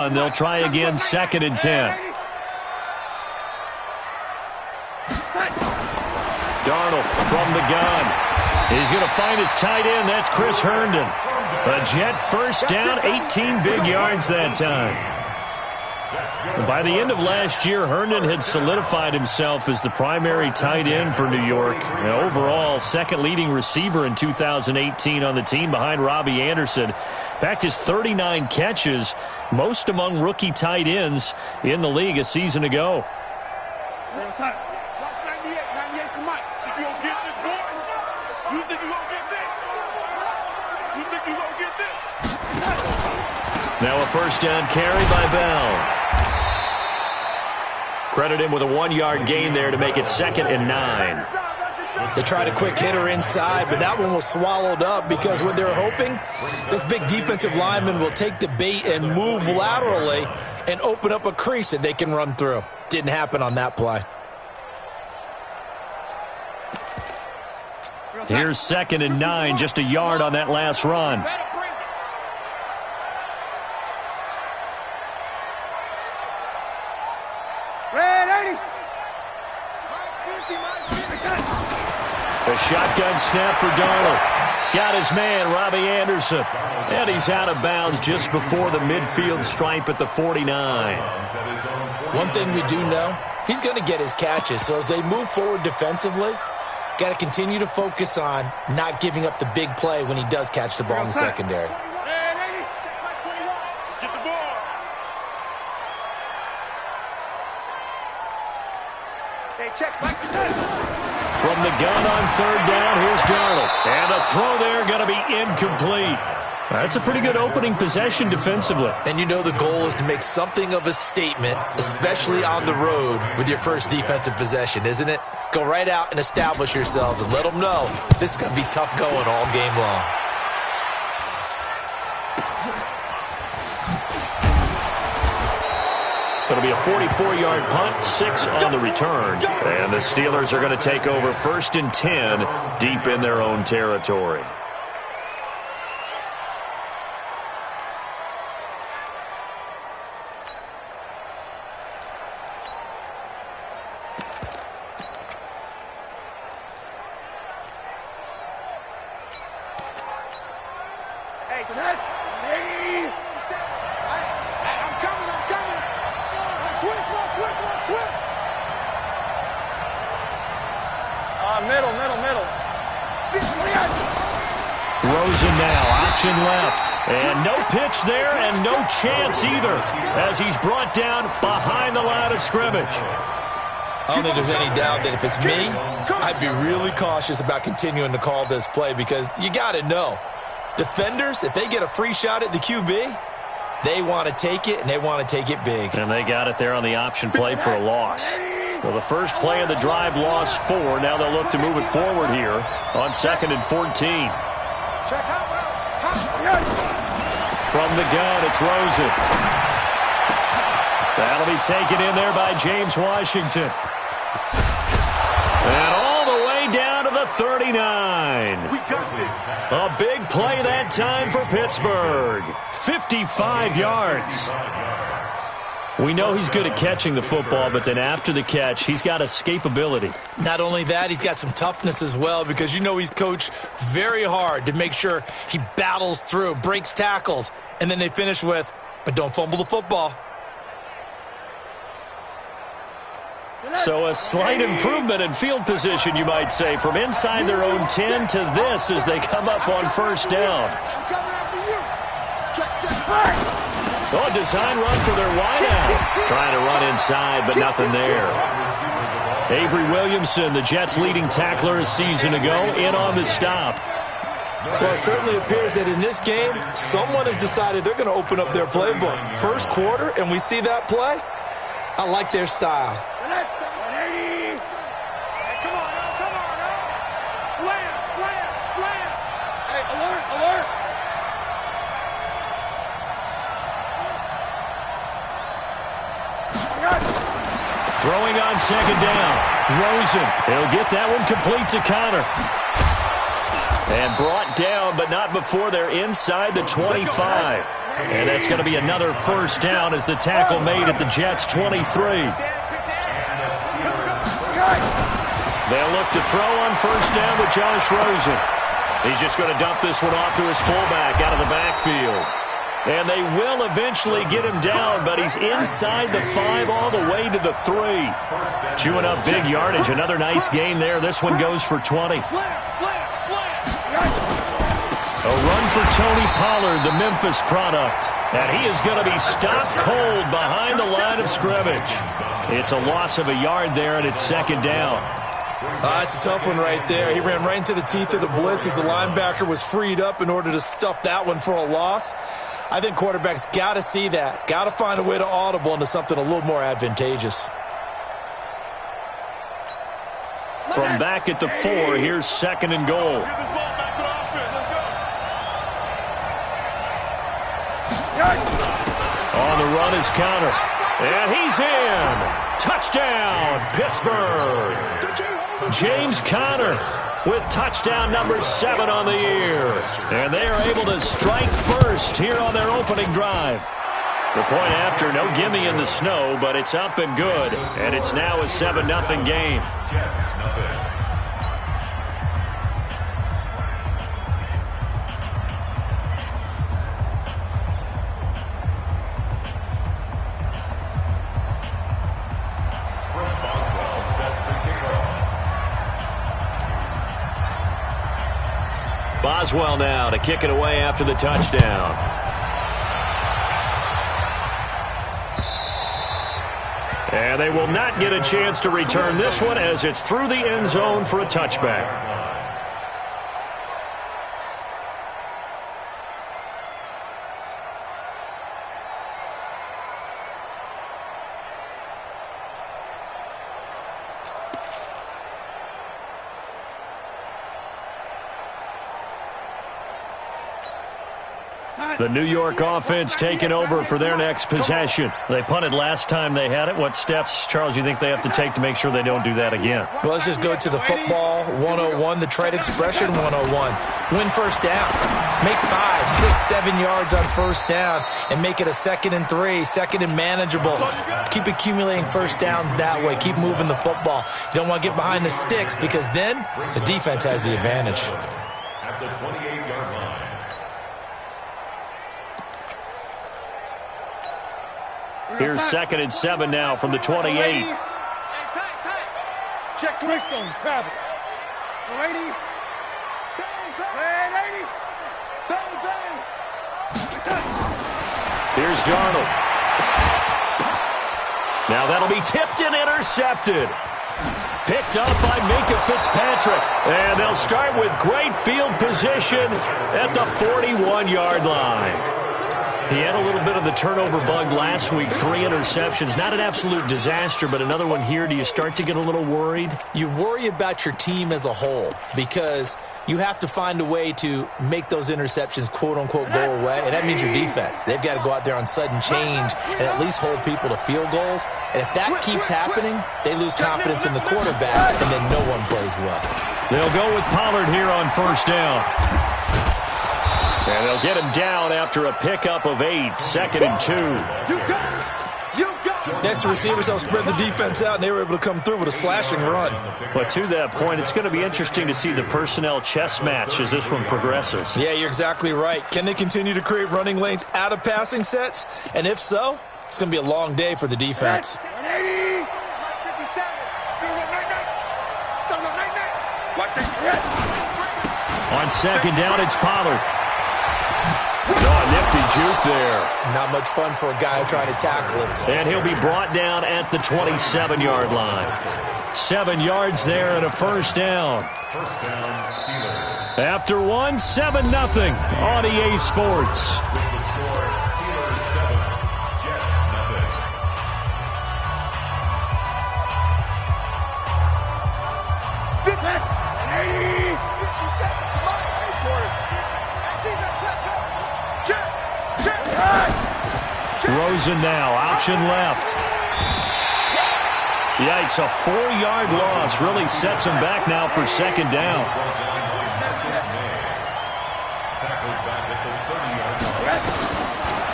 And they'll try again, 2nd and 10. Darnold from the gun. He's going to find his tight end. That's Chris Herndon. A Jet first down, 18 big yards that time. By the end of last year, Herndon had solidified himself as the primary tight end for New York. And overall, 2nd leading receiver in 2018 on the team behind Robbie Anderson. In fact, his 39 catches, most among rookie tight ends in the league a season ago. Now a first down carry by Bell. Credit him with a 1-yard gain there to make it 2nd and 9. They tried a quick hitter inside, but that one was swallowed up because what they're hoping, this big defensive lineman will take the bait and move laterally and open up a crease that they can run through. Didn't happen on that play. Here's 2nd and 9, just a yard on that last run. A shotgun snap for Darnold. Got his man, Robbie Anderson. And he's out of bounds just before the midfield stripe at the 49. One thing we do know, he's going to get his catches. So as they move forward defensively, got to continue to focus on not giving up the big play when he does catch the ball in the secondary. From the gun on 3rd down, here's Darnold. And a throw there going to be incomplete. That's a pretty good opening possession defensively. And you know the goal is to make something of a statement, especially on the road with your first defensive possession, isn't it? Go right out and establish yourselves and let them know this is going to be tough going all game long. It'll be a 44-yard punt, 6 on the return. And the Steelers are going to take over 1st and 10 deep in their own territory. Rosen now, option left. And no pitch there and no chance either as he's brought down behind the line of scrimmage. I don't think there's any doubt that if it's me, I'd be really cautious about continuing to call this play because you got to know, defenders, if they get a free shot at the QB, they want to take it, and they want to take it big. And they got it there on the option play for a loss. Well, the first play of the drive lost 4. Now they'll look to move it forward here on 2nd and 14. From the gun, it's Rosen. That'll be taken in there by James Washington. And all the way down to the 39. We got this. A big play that time for Pittsburgh. 55 yards. We know he's good at catching the football, but then after the catch, he's got escapability. Not only that, he's got some toughness as well because you know he's coached very hard to make sure he battles through, breaks tackles, and then they finish with, but don't fumble the football. So a slight improvement in field position, you might say, from inside their own 10 to this as they come up on 1st down. Oh, design run for their wideout. Trying to run inside, but nothing there. Avery Williamson, the Jets' leading tackler a season ago, in on the stop. Well, it certainly appears that in this game, someone has decided they're going to open up their playbook. First quarter, and we see that play. I like their style. Throwing on 2nd down. Rosen. He'll get that one complete to Connor. And brought down, but not before they're inside the 25. And that's going to be another first down as the tackle made at the Jets' 23. They'll look to throw on first down with Josh Rosen. He's just going to dump this one off to his fullback out of the backfield. And they will eventually get him down, but he's inside the 5 all the way to the 3. Chewing up big yardage. Another nice gain there. This one goes for 20. A run for Tony Pollard, the Memphis product. And he is going to be stopped cold behind the line of scrimmage. It's a loss of a yard there, and it's second down. It's a tough one right there. He ran right into the teeth of the blitz as the linebacker was freed up in order to stuff that one for a loss. I think quarterbacks got to see that. Got to find a way to audible into something a little more advantageous. From back at the 4, here's second and goal. On the run is Conner. And he's in. Touchdown, Pittsburgh. James Conner with touchdown number 7 on the year. And they are able to strike first here on their opening drive. The point after, no gimme in the snow, but it's up and good. And it's now a 7-0 game. Boswell now to kick it away after the touchdown. And they will not get a chance to return this one as it's through the end zone for a touchback. The New York offense taking over for their next possession. They punted last time they had it. What steps, Charles, you think they have to take to make sure they don't do that again? Well, let's just go to the football 101, the trade expression 101. Win first down. Make 5, 6, 7 yards on first down and make it a 2nd and 3, 2nd and manageable. Keep accumulating first downs that way. Keep moving the football. You don't want to get behind the sticks because then the defense has the advantage. At the 28-yard line. Here's 2nd and 7 now from the 28. Check Twistone, travel. Ready? Here's Darnold. Now that'll be tipped and intercepted. Picked up by Minkah Fitzpatrick. And they'll start with great field position at the 41-yard line. He had a little bit of the turnover bug last week, 3 interceptions. Not an absolute disaster, but another one here. Do you start to get a little worried? You worry about your team as a whole because you have to find a way to make those interceptions, quote-unquote, go away, and that means your defense. They've got to go out there on sudden change and at least hold people to field goals. And if that keeps happening, they lose confidence in the quarterback, and then no one plays well. They'll go with Pollard here on first down. And they'll get him down after a pickup of 8, 2nd and 2. Next, the receivers helped spread the defense out, and they were able to come through with a slashing run. But to that point, it's going to be interesting to see the personnel chess match as this one progresses. Yeah, you're exactly right. Can they continue to create running lanes out of passing sets? And if so, it's going to be a long day for the defense. On second down, it's Pollard. Oh, nifty juke there. Not much fun for a guy trying to tackle him. And he'll be brought down at the 27-yard line. 7 yards there and a first down. First down, Steelers. After one, 7-0 on EA Sports. With the score, Steelers 7, Jets nothing. Rosen now, option left. Yikes, a 4-yard loss really sets him back now for second down.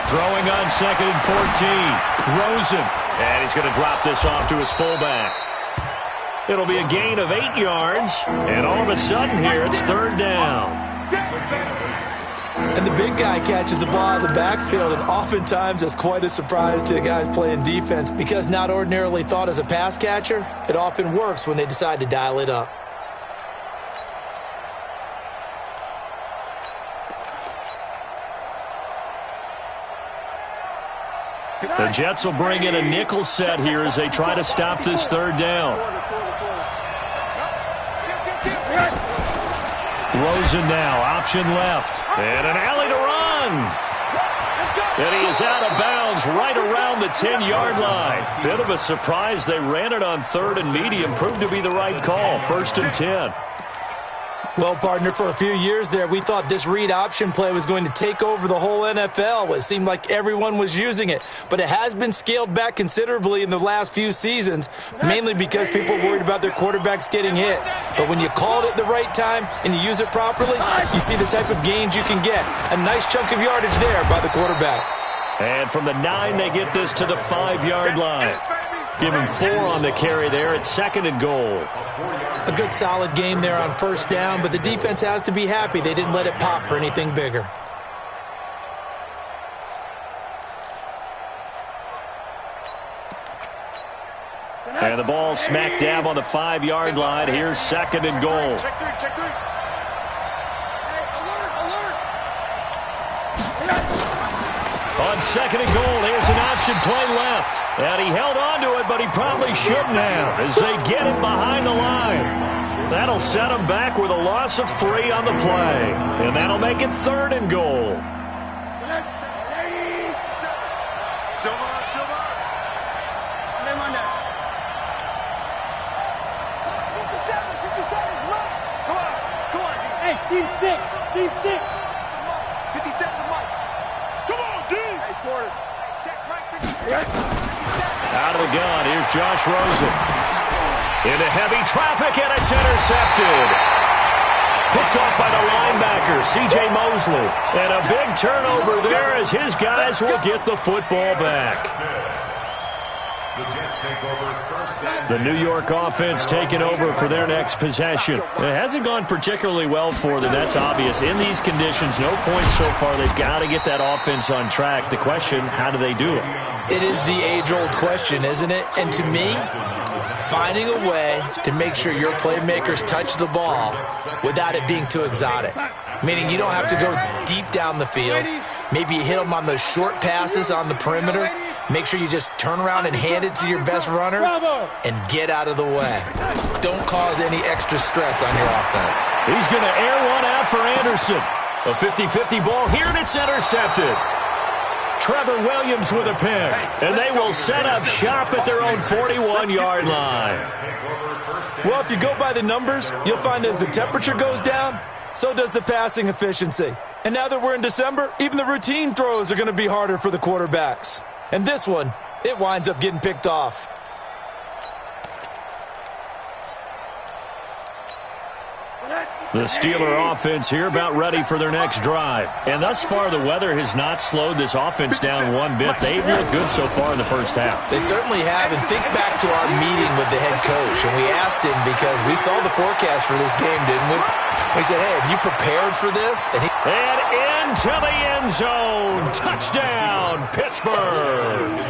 Throwing on 2nd and 14. Rosen. And he's going to drop this off to his fullback. It'll be a gain of 8 yards. And all of a sudden here, it's 3rd down. And the big guy catches the ball in the backfield, and oftentimes that's quite a surprise to the guys playing defense because not ordinarily thought as a pass catcher, it often works when they decide to dial it up. The Jets will bring in a nickel set here as they try to stop this 3rd down. Rosen now, option left. And an alley to run. And he is out of bounds right around the 10-yard line. Bit of a surprise. They ran it on 3rd and medium. Proved to be the right call. 1st and 10. Well, partner, for a few years there, we thought this read option play was going to take over the whole NFL. It seemed like everyone was using it. But it has been scaled back considerably in the last few seasons, mainly because people worried about their quarterbacks getting hit. But when you call it at the right time and you use it properly, you see the type of gains you can get. A nice chunk of yardage there by the quarterback. And from the 9, they get this to the 5-yard line. Give him 4 on the carry there at 2nd and goal. A good solid game there on 1st down, but the defense has to be happy they didn't let it pop for anything bigger. And the ball smack dab on the 5-yard line. Here's 2nd and goal. Check 3. On 2nd and goal, here's an option play left. And he held on to it, but he probably shouldn't have as they get him behind the line. That'll set him back with a loss of 3 on the play. And that'll make it 3rd and goal. Hey, Team 6. Team 6. 57 Mike. Come on, D. Hey, Jordan. Check right 57. Out of the gun, here's Josh Rosen. Into heavy traffic, and it's intercepted. Picked off by the linebacker, C.J. Mosley. And a big turnover there as his guys will get the football back. The New York offense taking over for their next possession. It hasn't gone particularly well for them, that's obvious. In these conditions, no points so far. They've got to get that offense on track. The question, how do they do it? It is the age-old question, isn't it? And to me, finding a way to make sure your playmakers touch the ball without it being too exotic. Meaning you don't have to go deep down the field. Maybe you hit them on those short passes on the perimeter. Make sure you just turn around and hand it to your best runner and get out of the way. Don't cause any extra stress on your offense. He's going to air one out for Anderson. A 50-50 ball here, and it's intercepted. Trevor Williams with a pick, and they will set up shop at their own 41-yard line. Well, if you go by the numbers, you'll find as the temperature goes down, so does the passing efficiency. And now that we're in December, even the routine throws are going to be harder for the quarterbacks. And this one, it winds up getting picked off. The Steeler offense here about ready for their next drive. And thus far, the weather has not slowed this offense down one bit. They've looked good so far in the first half. They certainly have. And think back to our meeting with the head coach. And we asked him because we saw the forecast for this game, didn't we? We said, hey, have you prepared for this? And into the end zone. Touchdown, Pittsburgh.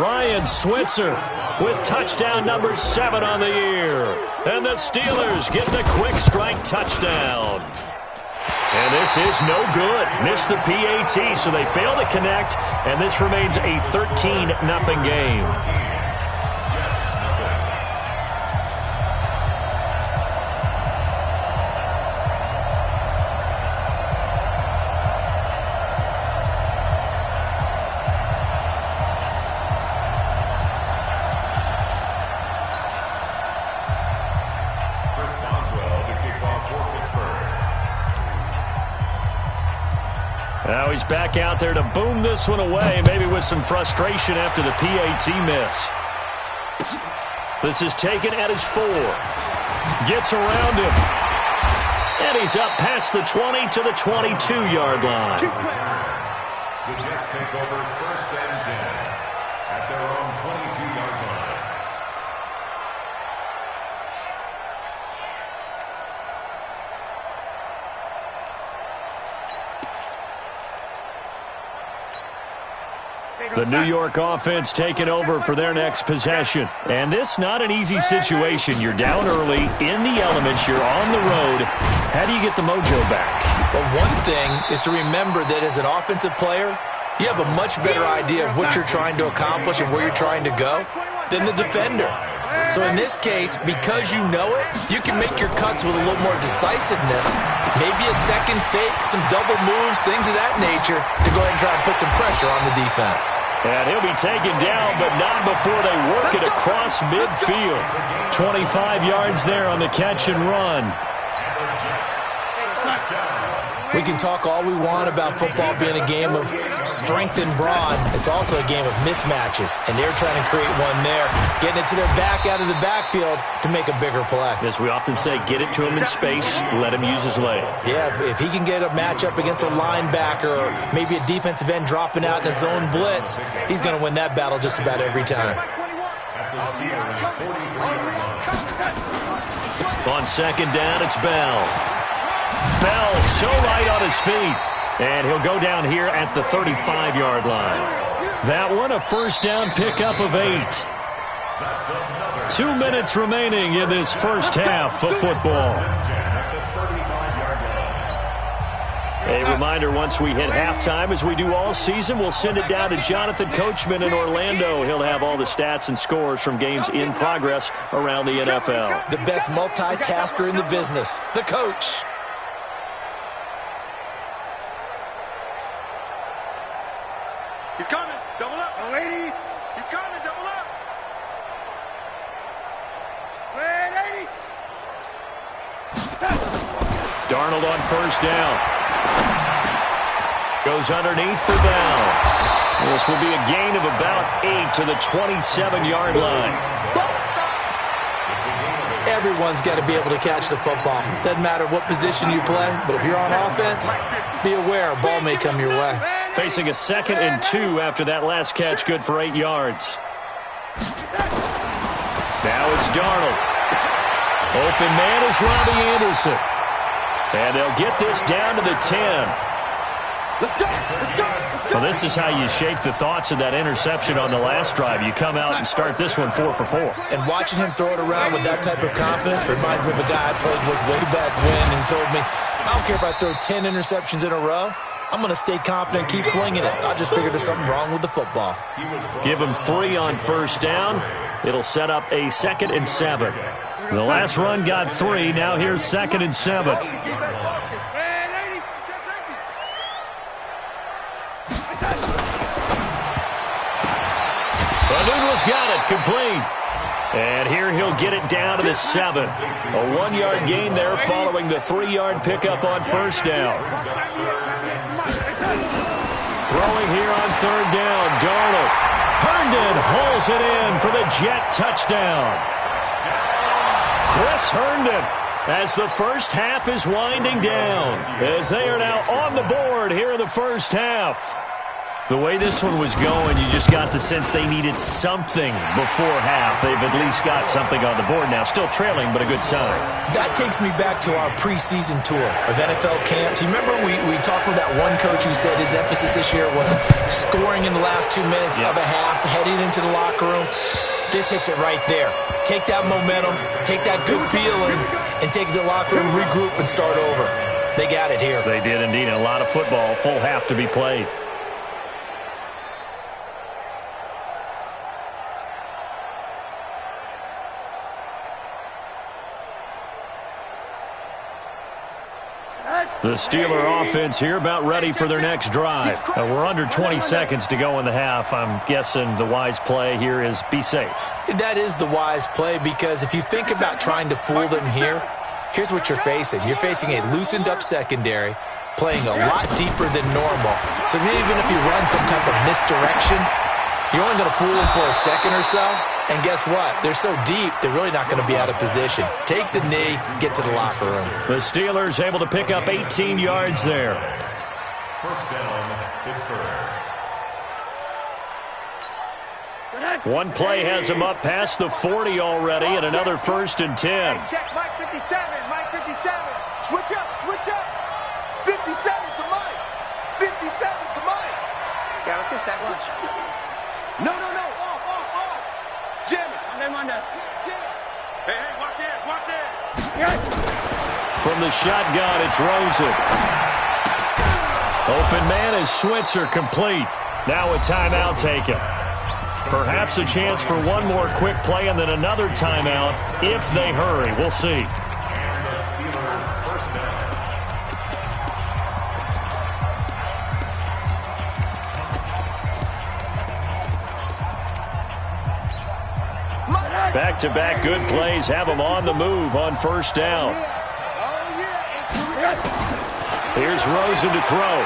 Ryan Switzer with touchdown number 7 on the year. And the Steelers get the quick strike touchdown. And this is no good. Missed the PAT, so they fail to connect. And this remains a 13-0 game. Now he's back out there to boom this one away, maybe with some frustration after the PAT miss. This is taken at his 4. Gets around him. And he's up past the 20 to the 22-yard line. The Jets take over 1st and 10 at their own 22-yard line. The New York offense taking over for their next possession. And this not an easy situation. You're down early, in the elements, you're on the road. How do you get the mojo back? Well, one thing is to remember that as an offensive player, you have a much better idea of what you're trying to accomplish and where you're trying to go than the defender. So in this case, because you know it, you can make your cuts with a little more decisiveness. Maybe a second fake, some double moves, things of that nature to go ahead and try and put some pressure on the defense. And he'll be taken down, but not before they work it across midfield. 25 yards there on the catch and run. We can talk all we want about football being a game of strength and brawn. It's also a game of mismatches, and they're trying to create one there, getting it to their back out of the backfield to make a bigger play. As we often say, get it to him in space, let him use his leg. Yeah, if he can get a matchup against a linebacker or maybe a defensive end dropping out in a zone blitz, he's going to win that battle just about every time. On second down, it's Bell. Bell so right on his feet. And he'll go down here at the 35-yard line. That one, a first down pickup of 8. 2 minutes remaining in this first half of football. A reminder, once we hit halftime, as we do all season, we'll send it down to Jonathan Coachman in Orlando. He'll have all the stats and scores from games in progress around the NFL. The best multitasker in the business, the coach. He's coming. Double up. Oh, 80. He's coming. Double up. 80. Darnold on first down. Goes underneath for Bell. This will be a gain of about 8 to the 27-yard line. Everyone's got to be able to catch the football. Doesn't matter what position you play, but if you're on offense, be aware a ball may come your way. Facing a 2nd and 2 after that last catch, good for 8 yards. Now it's Darnold. Open man is Robbie Anderson. And they'll get this down to the 10. Let's go. Let's go. Let's go. Well, this is how you shake the thoughts of that interception on the last drive. You come out and start this one 4 for 4. And watching him throw it around with that type of confidence reminds me of a guy I played with way back when and told me, I don't care if I throw 10 interceptions in a row. I'm going to stay confident, keep flinging it. I just figured there's something wrong with the football. Give him 3 on first down. It'll set up a 2nd and 7. The last run got 3. Now here's 2nd and 7. Balloon's got it, complete. And here he'll get it down to the 7. A 1-yard gain there following the 3-yard pickup on first down. Throwing here on third down, Darnold. Herndon hauls it in for the Jet touchdown. Chris Herndon, as the first half is winding down, as they are now on the board here in the first half. The way this one was going, you just got the sense they needed something before half. They've at least got something on the board now. Still trailing, but a good sign. That takes me back to our preseason tour of NFL camps. You remember we talked with that one coach who said his emphasis this year was scoring in the last 2 minutes of a half, heading into the locker room. This hits it right there. Take that momentum, take that good feeling, and take it to the locker room, regroup, and start over. They got it here. They did indeed. A lot of football, full half to be played. The Steeler offense here about ready for their next drive. We're under 20 seconds to go in the half. I'm guessing the wise play here is be safe. That is the wise play because if you think about trying to fool them here, here's what you're facing. You're facing a loosened up secondary, playing a lot deeper than normal. So even if you run some type of misdirection, you're only going to fool them for a second or so. And guess what? They're so deep, they're really not going to be out of position. Take the knee, get to the locker room. The Steelers able to pick up 18 yards there. First down, Pittsburgh. One play has him up past the 40 already, and another 1st and 10. Check Mike 57, Mike 57. Switch up, switch up. 57's the Mike. 57's the Mike. Yeah, let's get sack lunch. No. Off. Jimmy. Monday. Hey, watch it. From the shotgun, it's Rosen. Open man is Switzer, complete. Now a timeout taken. Perhaps a chance for one more quick play and then another timeout if they hurry. We'll see. Back-to-back good plays have them on the move on 1st down. Here's Rosen to throw.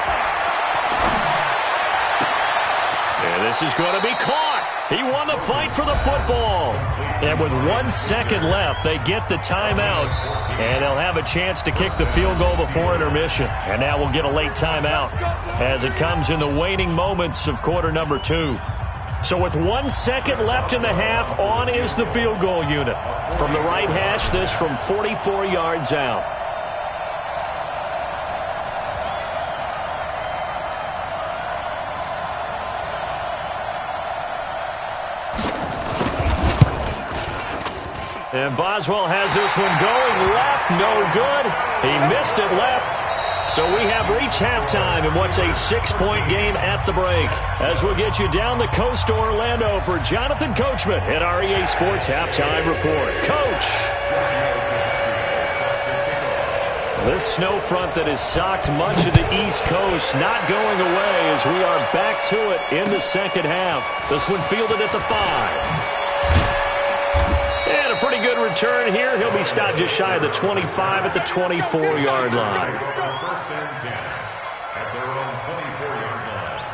And this is going to be caught. He won the fight for the football. And with 1 second left, they get the timeout. And they'll have a chance to kick the field goal before intermission. And now we'll get a late timeout as it comes in the waning moments of quarter number 2. So with 1 second left in the half, on is the field goal unit. From the right hash, this from 44 yards out. And Boswell has this one going left, no good. He missed it left. So we have reached halftime in what's a 6-point game at the break. As we'll get you down the coast to Orlando for Jonathan Coachman at our EA Sports Halftime Report. Coach! This snow front that has socked much of the East Coast not going away as we are back to it in the second half. This one fielded at the 5. And a pretty good return here. He'll be stopped just shy of the 25 at the 24-yard line. 1st and 10 at their own 24-yard line.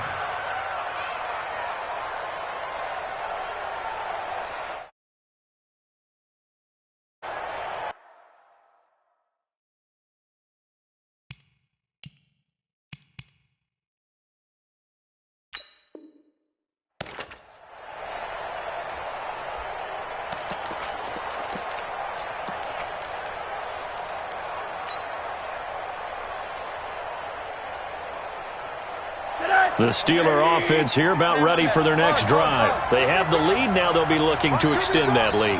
The Steeler offense here about ready for their next drive. They have the lead. Now they'll be looking to extend that lead.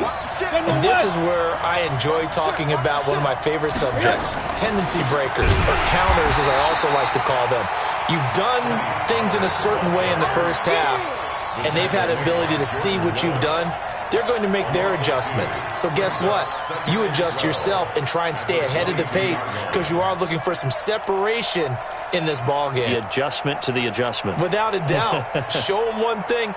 And this is where I enjoy talking about one of my favorite subjects, tendency breakers, or counters as I also like to call them. You've done things in a certain way in the first half, and they've had the ability to see what you've done. They're going to make their adjustments. So guess what? You adjust yourself and try and stay ahead of the pace because you are looking for some separation in this ball game. The adjustment to the adjustment. Without a doubt. Show them one thing.